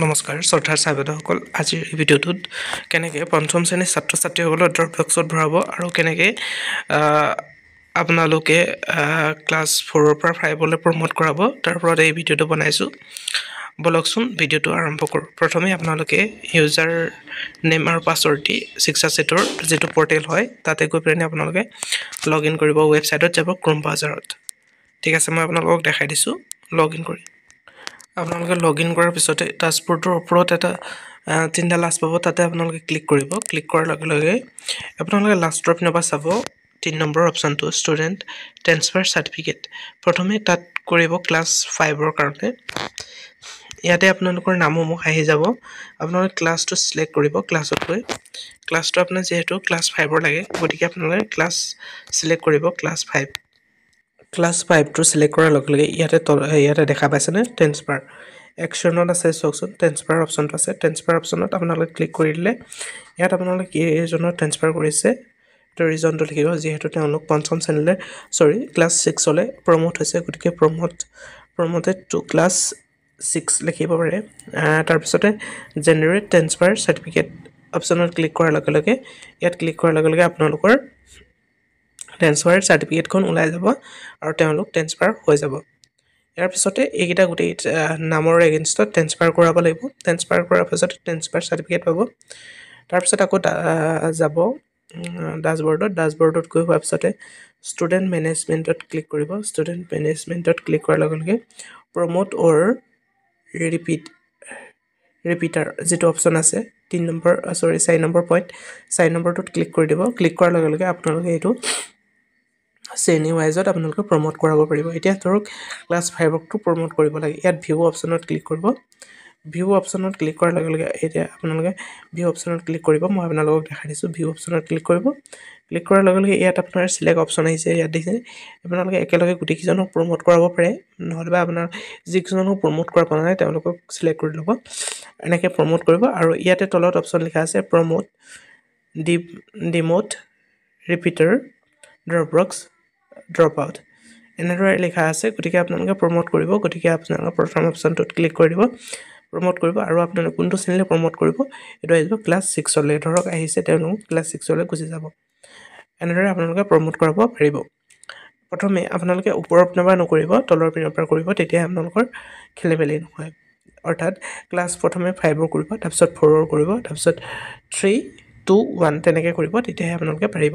নমস্কাৰ শ্ৰদ্ধাৰ স্বাগতসকল আজিৰ এই ভিডিঅ'টোত কেনেকৈ পঞ্চম শ্ৰেণীৰ ছাত্ৰ ছাত্ৰীসকলৰ ড্ৰপ বক্সত ভৰাব আৰু কেনেকৈ আপোনালোকে ক্লাছ 4ৰ পৰা 5লৈ প্ৰমোট কৰাব তাৰ ওপৰত এই ভিডিঅ'টো বনাইছোঁ বলকচোন ভিডিঅ'টো আৰম্ভ কৰোঁ প্ৰথমে আপোনালোকে ইউজাৰ নেম আৰু পাছৱৰ্ড দি শিক্ষা সেতুৰ যেটো পৰ্টেল হয় তাতে গৈ পেলাই আপোনালোকে লগইন কৰিব ৱেবছাইটত যাব ক্ৰোম ব্ৰাউজাৰত ঠিক আছে মই আপোনালোকক দেখাই দিছোঁ লগইন কৰি আপোনালোকে লগইন কৰাৰ পিছতে ড্যাশবৰ্ডৰ ওপৰত এটা তিনটা লাষ্ট পাব তাতে আপোনালোকে ক্লিক কৰিব ক্লিক কৰাৰ লগে লগে আপোনালোকে লাষ্টৰ পিনৰ পৰা চাব 3 নম্বৰ অপচনটো ষ্টুডেন্ট ট্ৰান্সফাৰ সাৰ্টিফিকেট প্ৰথমে তাত কৰিব ক্লাছ 5ৰ কাৰণে ইয়াতে আপোনালোকৰ নামসমূহ আহি যাব আপোনালোকে ক্লাছটো সিলেক্ট কৰিব ক্লাছত গৈ ক্লাছটো আপোনাৰ যেহেতু ক্লাছ 5ৰ লাগে গতিকে আপোনালোকে ক্লাছ সিলেক্ট কৰিব ক্লাছ 5 ক্লাছ 5 টো সিলেক্ট কৰাৰ লগে লগে ইয়াতে দেখা পাইছেনে ট্ৰান্সফাৰ একশনত আছে চকচোন ট্ৰান্সফাৰ অপচনটো আছে ট্ৰান্সফাৰ অপচনত আপোনালোকে ক্লিক কৰি দিলে ইয়াত আপোনালোকে কি ৰিজনত ট্ৰান্সফাৰ কৰিছে তো ৰিজনটো লিখিব যেহেতু তেওঁলোক পঞ্চম শ্ৰেণীলৈ ক্লাছ 6 লৈ প্ৰমোট হৈছে গতিকে প্ৰমোটেড টু ক্লাছ 6 লিখিব পাৰে তাৰ পিছতে জেনাৰেট ট্ৰান্সফাৰ সাৰ্টিফিকেট অপচনত ক্লিক কৰাৰ লগে লগে ইয়াত ক্লিক কৰাৰ লগে লগে আপোনালোকৰ ট্ৰান্সফাৰ সাৰ্টিফিকেটখন ওলাই যাব আৰু তেওঁলোক ট্ৰান্সফাৰ হৈ যাব ইয়াৰ পিছতে এইকেইটা গোটেই নামৰ এগেইনষ্টত ট্ৰান্সফাৰ কৰাব লাগিব ট্ৰান্সফাৰ কৰাৰ পিছতে ট্ৰান্সফাৰ সাৰ্টিফিকেট পাব তাৰ পিছত আকৌ যাব ড্যাশবৰ্ডত গৈ হোৱাৰ পিছতে ষ্টুডেন্ট মেনেজমেন্টত ক্লিক কৰিব ষ্টুডেন্ট মেনেজমেন্টত ক্লিক কৰাৰ লগে লগে প্ৰমোট অৰ ৰিপিটাৰ যেটো অপচন আছে 4 নম্বৰ পইণ্ট 4 নম্বৰটোত ক্লিক কৰি দিব ক্লিক কৰাৰ লগে লগে আপোনালোকে এইটো শ্ৰেণী ওয়াইজত আপোনালোকে প্ৰমোট কৰাব পাৰিব এতিয়া ধৰক ক্লাছ 5ক টো প্ৰমোট কৰিব লাগে ইয়াত ভিউ অপচনত ক্লিক কৰিব ভিউ অপচনত ক্লিক কৰাৰ লগে লগে এতিয়া আপোনালোকে ভিউ অপচনত ক্লিক কৰিব মই আপোনালোকক দেখাই দিছোঁ ভিউ অপচনত ক্লিক কৰিব ক্লিক কৰাৰ লগে লগে ইয়াত আপোনাৰ সিলেক্ট অপচন আহিছে ইয়াত দেখিছে আপোনালোকে একেলগে গুটি কিজনক প্ৰমোট কৰাব পাৰে নহলে আপোনাৰ যিজনক প্ৰমোট কৰা পৰা নাই তেওঁলোকক সিলেক্ট কৰি ল'ব এনেকৈ প্ৰমোট কৰিব আৰু ইয়াতে তলত অপচন লিখা আছে প্ৰমোট ডিমোট ৰিপিটাৰ ড্ৰপ আউট এনেদৰে লিখা আছে গতিকে আপোনালোকে প্ৰমোট কৰিব গতিকে আপোনালোকে প্ৰথম অপচনটোত ক্লিক কৰি দিব প্ৰমোট কৰিব আৰু আপোনালোকে কোনটো শ্ৰেণীলৈ প্ৰমোট কৰিব এটো আহিব ক্লাছ 6 লৈ ধৰক আহিছে তেওঁলোক ক্লাছ 6 লৈ গুচি যাব এনেদৰে আপোনালোকে প্ৰমোট কৰাব পাৰিব প্ৰথমে আপোনালোকে ওপৰৰ পিনৰ পৰা নকৰিব তলৰ পিনৰ পৰা কৰিব তেতিয়া আপোনালোকৰ খেলিমেলি নহয় অৰ্থাৎ ক্লাছ প্ৰথমে 5ৰ কৰিব তাৰ পিছত 4ৰ কৰিব তাৰ পিছত 3 2 1 তেনেকৈ কৰিব তেতিয়াহে আপোনালোকে পাৰিব